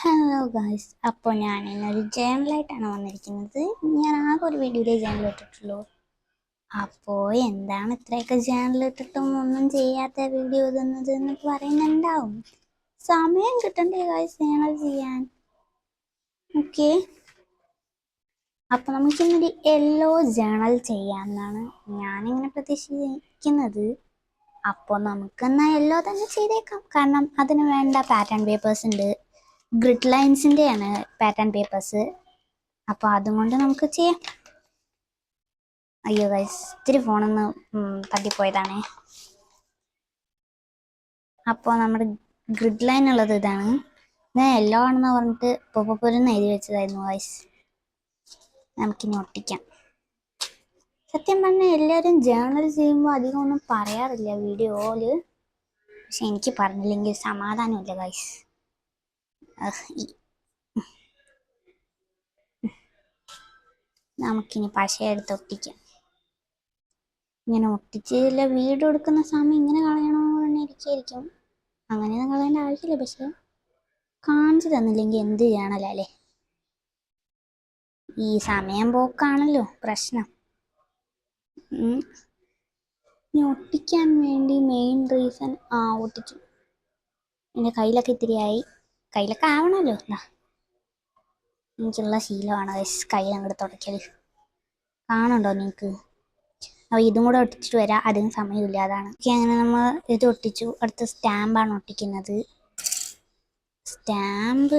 Hello guys, അപ്പോൾ ഞാൻ ഇന്നൊരു ജേണലായിട്ടാണ് വന്നിരിക്കുന്നത്. ഞാൻ ആകെ ഒരു വീഡിയോയിലേ ജേണൽ ഇട്ടിട്ടുള്ളൂ. അപ്പോൾ എന്താണ് ഇത്രയൊക്കെ ജേണൽ ഇട്ടിട്ടും ഒന്നും ചെയ്യാത്ത വീഡിയോ ഇടുന്നത് എന്ന് പറയുന്നുണ്ടാവും. സമയം കിട്ടണ്ടേ ഗായ്സ് ജേണൽ ചെയ്യാൻ? ഓക്കെ, അപ്പോൾ നമുക്കിന്നൊരു യെല്ലോ ജേണൽ ചെയ്യാമെന്നാണ് ഞാനിങ്ങനെ പ്രതീക്ഷിക്കുന്നത്. അപ്പോൾ നമുക്കെന്നാൽ യെല്ലോ തന്നെ ചെയ്തേക്കാം. കാരണം അതിന് വേണ്ട പാറ്റേൺ പേപ്പേഴ്സ് ഉണ്ട്. ഗ്രിഡ് ലൈൻസിൻ്റെയാണ് പാറ്റേൺ പേപ്പേഴ്സ്. അപ്പോൾ അതുകൊണ്ട് നമുക്ക് ചെയ്യാം. അയ്യോ ഗൈസ്, ഇത്തിരി ഫോണൊന്ന് തട്ടിപ്പോയതാണേ. അപ്പോൾ നമ്മുടെ ഗ്രിഡ് ലൈൻ ഉള്ളത് ഇതാണ്. ഞാൻ യെല്ലോ ആണെന്ന് പറഞ്ഞിട്ട് പൊപ്പൊരുന്ന് എഴുതി വെച്ചതായിരുന്നു ഗൈസ്. നമുക്കിനി ഒട്ടിക്കാം. സത്യം പറഞ്ഞാൽ എല്ലാവരും ജേണൽ ചെയ്യുമ്പോൾ അധികം ഒന്നും പറയാറില്ല വീഡിയോയിൽ. പക്ഷെ എനിക്ക് പറഞ്ഞില്ലെങ്കിൽ സമാധാനമില്ല ഗൈസ്. നമുക്കിനി പശ എടുത്ത് ഒട്ടിക്കാം. ഇങ്ങനെ ഒട്ടിച്ചില്ല വീഡിയോ എടുക്കുന്ന സമയം ഇങ്ങനെ കളയണോ എന്ന് ഇരിക്കും. അങ്ങനെയൊന്നും കളയേണ്ട ആവശ്യമില്ല. പക്ഷെ കാണിച്ചു തന്നില്ലെങ്കിൽ എന്ത് ചെയ്യണല്ലോ അല്ലേ? ഈ സമയം പോക്കാണല്ലോ പ്രശ്നം. ഇനി ഒട്ടിക്കാൻ വേണ്ടി മെയിൻ റീസൺ ഒട്ടിച്ചു. എൻ്റെ കയ്യിലൊക്കെ ഇത്തിരിയായി. കയ്യിലൊക്കെ ആവണമല്ലോ. എനിക്കുള്ള ശീലമാണ് കൈ അങ്ങോട്ട് തുടയ്ക്കൽ. കാണുന്നുണ്ടോ നിങ്ങൾക്ക്? അപ്പോൾ ഇതും കൂടെ ഒട്ടിച്ചിട്ട് വരാം. അതിന് സമയമില്ല, അതാണ്. അങ്ങനെ നമ്മൾ ഇത് ഒട്ടിച്ചു. അടുത്ത സ്റ്റാമ്പാണ് ഒട്ടിക്കുന്നത്. സ്റ്റാമ്പ്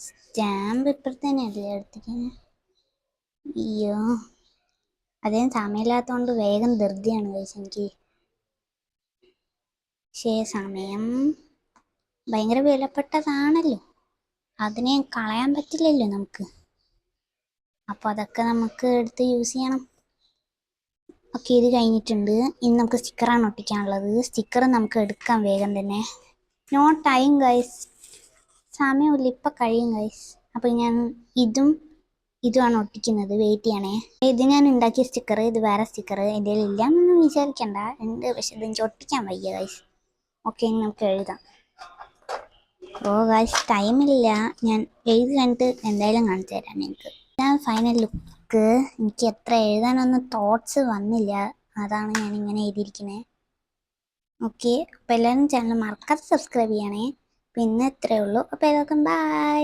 സ്റ്റാമ്പ് ഇപ്പോഴത്തേനല്ലേ എടുത്തിരിക്കുന്നത്? അയ്യോ, അതിന് സമയമില്ലാത്തതുകൊണ്ട് വേഗം ധൃതിയാണ് കഴിച്ച് എനിക്ക്. പക്ഷേ സമയം ഭയങ്കര വിലപ്പെട്ടതാണല്ലോ, അതിനെ കളയാൻ പറ്റില്ലല്ലോ നമുക്ക്. അപ്പോൾ അതൊക്കെ നമുക്ക് എടുത്ത് യൂസ് ചെയ്യണം. ഓക്കെ, ഇത് കഴിഞ്ഞിട്ടുണ്ട്. ഇനി നമുക്ക് സ്റ്റിക്കറാണ് ഒട്ടിക്കാനുള്ളത്. സ്റ്റിക്കർ നമുക്ക് എടുക്കാം വേഗം തന്നെ. നോ ടൈം ഗൈസ്, സമയമില്ല, ഇപ്പം കഴിയും ഗൈസ്. അപ്പോൾ ഞാൻ ഇതുമാണ് ഒട്ടിക്കുന്നത്. വെയിറ്റ് ചെയ്യണേ. ഇത് ഞാൻ ഉണ്ടാക്കിയ സ്റ്റിക്കർ, ഇത് വേറെ സ്റ്റിക്കർ. എൻ്റെ ഇല്ല എന്നൊന്നും വിചാരിക്കണ്ട, ഉണ്ട്. പക്ഷെ ഇതെനിക്ക് ഒട്ടിക്കാൻ വയ്യ ഗൈസ്. ഓക്കെ, ഇനി നമുക്ക് എഴുതാം. ഗൈസ്, ടൈമില്ല. ഞാൻ എഴുതി കണ്ടിട്ട് എന്തായാലും കാണിച്ചു തരാം നിങ്ങൾക്ക്. ഞാൻ ഫൈനൽ ലുക്ക്. എനിക്ക് എത്ര എഴുതാനൊന്നും തോട്ട്സ് വന്നില്ല, അതാണ് ഞാനിങ്ങനെ എഴുതിയിരിക്കുന്നത്. ഓക്കെ, അപ്പോൾ എല്ലാവരും ചാനൽ മറക്കാതെ സബ്സ്ക്രൈബ് ചെയ്യണേ. പിന്നെ ഇത്രയേ ഉള്ളൂ. അപ്പോൾ എല്ലാവർക്കും ബൈ.